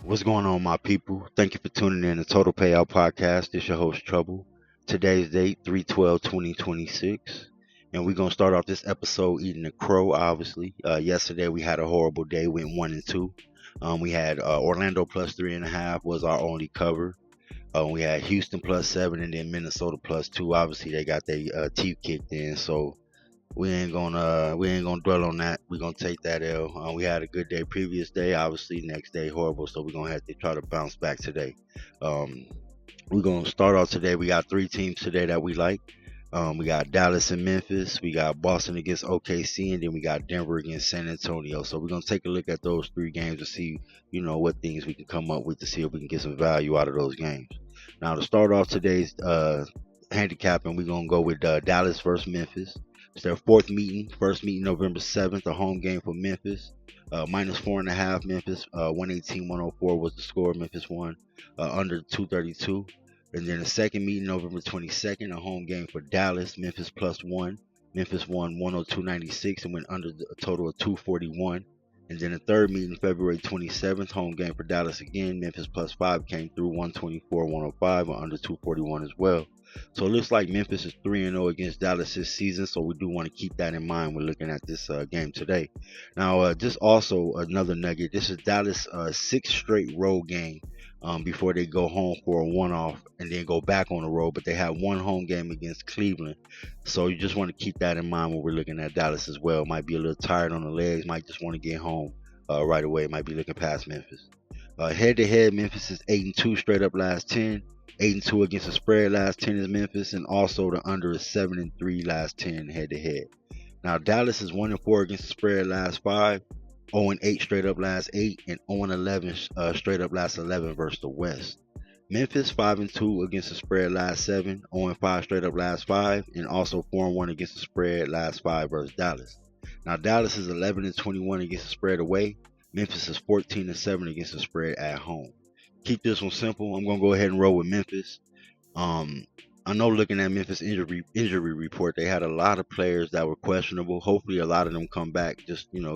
What's going on, my people? Thank you for tuning in to Total Payout Podcast. This your host, Trouble. Today's date, 3/12/2026. And we're going to start off this episode eating a crow, obviously. Yesterday, we had a horrible day, went 1-2. We had Orlando plus 3.5 was our only cover. We had Houston plus 7 and then Minnesota plus 2. Obviously, they got their teeth kicked in, so we ain't gonna dwell on that. We're gonna take that L. We had a good day previous day, obviously next day horrible, so we're gonna have to try to bounce back today. Um, we're gonna start off today. We got three teams today that we like. We got Dallas and Memphis. We got Boston against OKC, and then we got Denver against San Antonio. So we're gonna take a look at those three games to see, what things we can come up with to see if we can get some value out of those games. Now to start off today's handicapping, we're gonna go with Dallas versus Memphis. It's their first meeting November 7th, a home game for Memphis. Minus 4.5 Memphis, 118-104 was the score. Memphis won under 232. And then the second meeting November 22nd, a home game for Dallas. Memphis plus 1. Memphis won 102.96 and went under a total of 241. And then the third meeting February 27th, home game for Dallas again. Memphis plus 5 came through 124-105 or under 241 as well. So it looks like Memphis is 3-0 against Dallas this season, so we do want to keep that in mind when looking at this game today. Now, just also another nugget. This is Dallas' sixth straight road game before they go home for a one-off and then go back on the road. But they have one home game against Cleveland, so you just want to keep that in mind when we're looking at Dallas as well. Might be a little tired on the legs, might just want to get home right away. Might be looking past Memphis. Head-to-head, Memphis is 8-2 straight up last 10. 8-2 against the spread last 10 is Memphis, and also the under is 7-3 last 10 head to head. Now Dallas is 1-4 against the spread last 5, 0-8 straight up last 8, and 0-11 straight up last 11 versus the West. Memphis 5-2 against the spread last 7, 0-5 straight up last 5, and also 4-1 against the spread last 5 versus Dallas. Now Dallas is 11-21 against the spread away. Memphis is 14-7 against the spread at home. Keep this one simple. I'm gonna go ahead and roll with Memphis. I know looking at Memphis injury report, they had a lot of players that were questionable. Hopefully, a lot of them come back.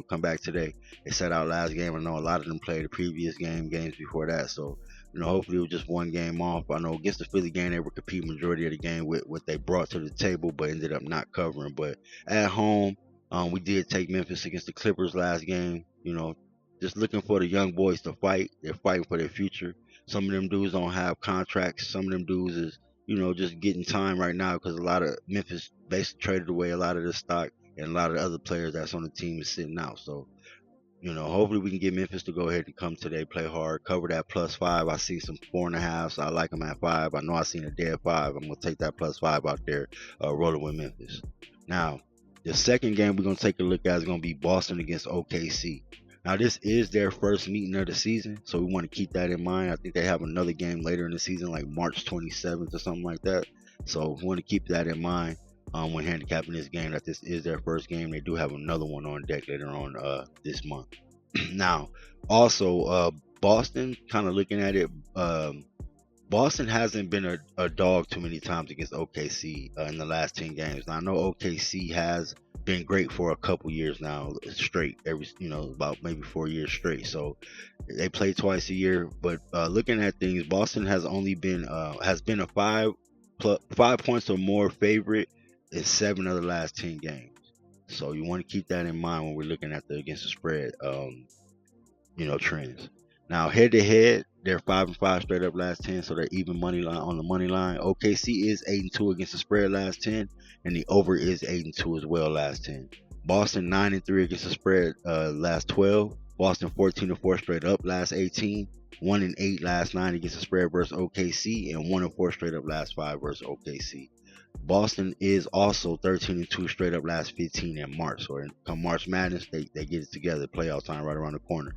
Come back today. They set out last game. I know a lot of them played the previous games before that. So, hopefully it was just one game off. I know against the Philly game, they were competing majority of the game with what they brought to the table, but ended up not covering. But at home, we did take Memphis against the Clippers last game. Just looking for the young boys to fight. They're fighting for their future. Some of them dudes don't have contracts. Some of them dudes is, just getting time right now because a lot of Memphis basically traded away a lot of the stock, and a lot of the other players that's on the team is sitting out. So, hopefully we can get Memphis to go ahead and come today, play hard, cover that plus 5. I see some 4.5, so I like them at 5. I know I seen a dead 5. I'm gonna take that plus 5 out there, rolling with Memphis. Now, the second game we're gonna take a look at is gonna be Boston against OKC. Now, this is their first meeting of the season, so we want to keep that in mind. I think they have another game later in the season, like March 27th or something like that. So we want to keep that in mind when handicapping this game, that this is their first game. They do have another one on deck later on this month. Now, also, Boston, kind of looking at it, Boston hasn't been a dog too many times against OKC in the last 10 games. Now, I know OKC has been great for a couple years now straight, about maybe 4 years straight. So they play twice a year. But looking at things, Boston has only been a 5 points or more favorite in 7 of the last 10 games. So you want to keep that in mind when we're looking at the against the spread trends. Now, head to head, they're 5-5 straight up last 10, so they're even money line on the money line. OKC is 8-2 against the spread last 10, and the over is 8-2 as well last 10. Boston 9-3 against the spread last 12. Boston 14-4 straight up last 18. 1-8 last 9 against the spread versus OKC, and 1-4 straight up last 5 versus OKC. Boston is also 13-2 straight up last 15 in March. So come March Madness, they get it together. Playoff time right around the corner.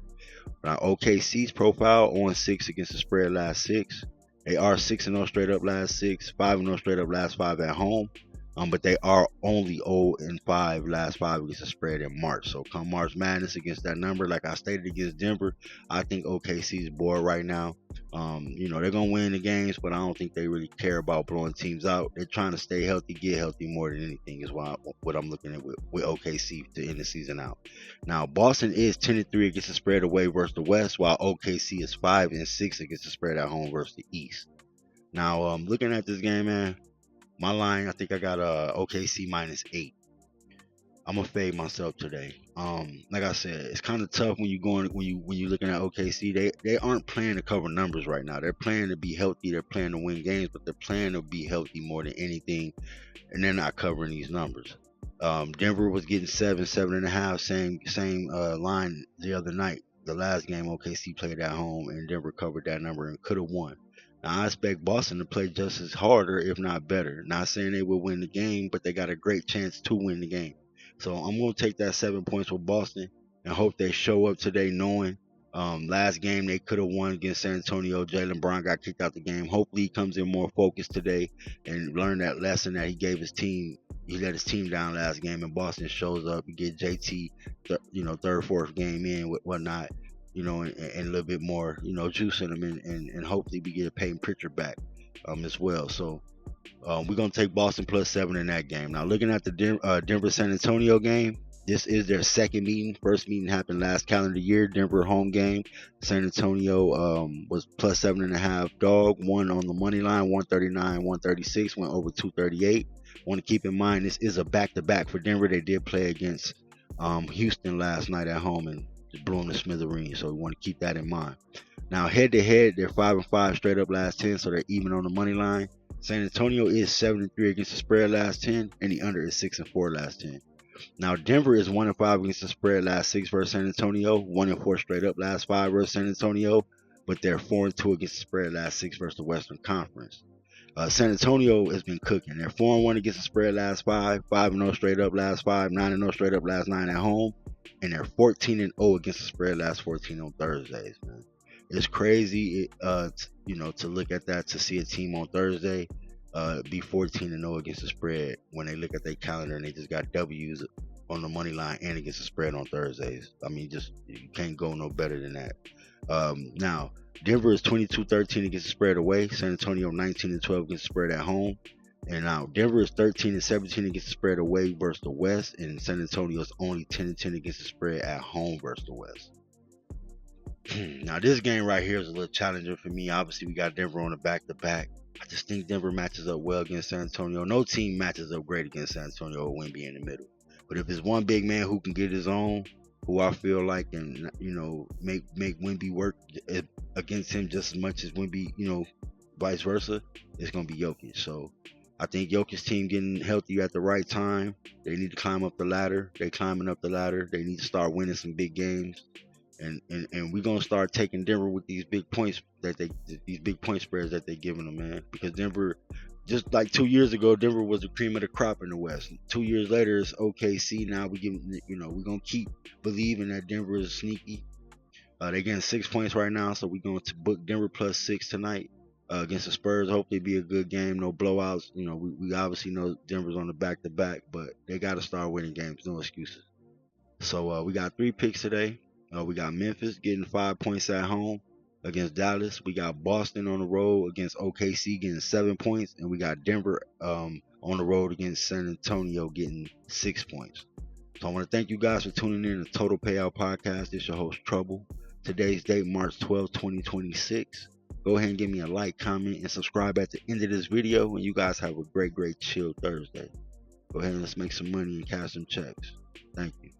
Now, OKC's profile on 6 against the spread last 6. They are 6-0 straight up last 6, 5-0 straight up last 5 at home. But they are only 0-5 last 5 against the spread in March. So come March Madness against that number, like I stated against Denver, I think OKC's bored right now. They're gonna win the games, but I don't think they really care about blowing teams out. They're trying to stay healthy, get healthy more than anything is what I'm looking at with OKC to end the season out. Now Boston is 10-3 against the spread away versus the West, while OKC is 5-6 against the spread at home versus the East. Now looking at this game, man, my line, I think I got OKC -8. I'm gonna fade myself today. Like I said, it's kind of tough when you're looking at OKC. They aren't playing to cover numbers right now. They're playing to be healthy. They're playing to win games, but they're playing to be healthy more than anything, and they're not covering these numbers. Denver was getting 7.5, same line the other night. The last game OKC played at home, and Denver covered that number and could have won. Now, I expect Boston to play just as harder, if not better. Not saying they will win the game, but they got a great chance to win the game. So I'm going to take that 7 points with Boston and hope they show up today knowing last game they could have won against San Antonio. Jaylen Brown got kicked out the game. Hopefully he comes in more focused today and learn that lesson that he gave his team. He let his team down last game, and Boston shows up. You get JT, third, fourth game in with whatnot, and a little bit more, juice in them, and hopefully we get a Peyton Pritchard back as well. So we're going to take Boston +7 in that game. Now, looking at the Denver-San Antonio game, this is their second meeting. First meeting happened last calendar year. Denver home game. San Antonio was +7.5 dog. Won on the money line, 139, 136. Went over 238. Want to keep in mind, this is a back-to-back for Denver. They did play against Houston last night at home and blew them to smithereens. So we want to keep that in mind. Now, head-to-head, they're 5-5 straight up last 10, so they're even on the money line. San Antonio is 7-3 against the spread last 10, and the under is 6-4 last 10. Now, Denver is 1-5 against the spread last 6 versus San Antonio, 1-4 straight up last 5 versus San Antonio, but they're 4-2 against the spread last 6 versus the Western Conference. San Antonio has been cooking. They're 4-1 against the spread last 5, 5-0 straight up last 5, 9-0 straight up last 9 at home, and they're 14-0 against the spread last 14 on Thursdays, man. It's crazy, to look at that, to see a team on Thursday be 14-0 against the spread when they look at their calendar and they just got W's on the money line and against the spread on Thursdays. I mean, you can't go no better than that. Now, Denver is 22-13 against the spread away. San Antonio 19-12 against the spread at home. And now Denver is 13-17 against the spread away versus the West, and San Antonio is only 10-10 against the spread at home versus the West. Now, this game right here is a little challenging for me. Obviously, we got Denver on a back-to-back. I just think Denver matches up well against San Antonio. No team matches up great against San Antonio or Wemby in the middle. But if it's one big man who can get his own, who I feel like can, make Wemby work against him just as much as Wemby, vice versa, it's going to be Jokic. So I think Jokic's team getting healthy at the right time. They need to climb up the ladder. They're climbing up the ladder. They need to start winning some big games. And we're gonna start taking Denver with these big points these big point spreads that they're giving them, man. Because Denver, just like 2 years ago, Denver was the cream of the crop in the West. 2 years later, it's OKC. Now we're gonna keep believing that Denver is sneaky. They're getting 6 points right now, so we're going to book Denver +6 tonight against the Spurs. Hopefully, be a good game, no blowouts. We obviously know Denver's on the back-to-back, but they got to start winning games. No excuses. So we got 3 picks today. We got Memphis getting 5 points at home against Dallas. We got Boston on the road against OKC getting 7 points. And we got Denver on the road against San Antonio getting 6 points. So I want to thank you guys for tuning in to Total Payout Podcast. It's your host, Trouble. Today's date, March 12, 2026. Go ahead and give me a like, comment, and subscribe at the end of this video. And you guys have a great, great chill Thursday. Go ahead and let's make some money and cash some checks. Thank you.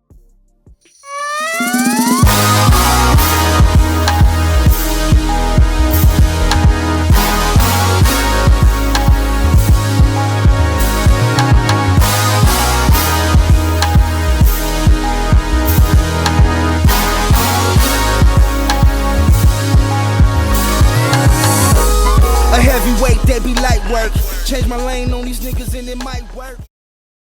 A heavyweight, that be light work. Change my lane on these niggas and it might work.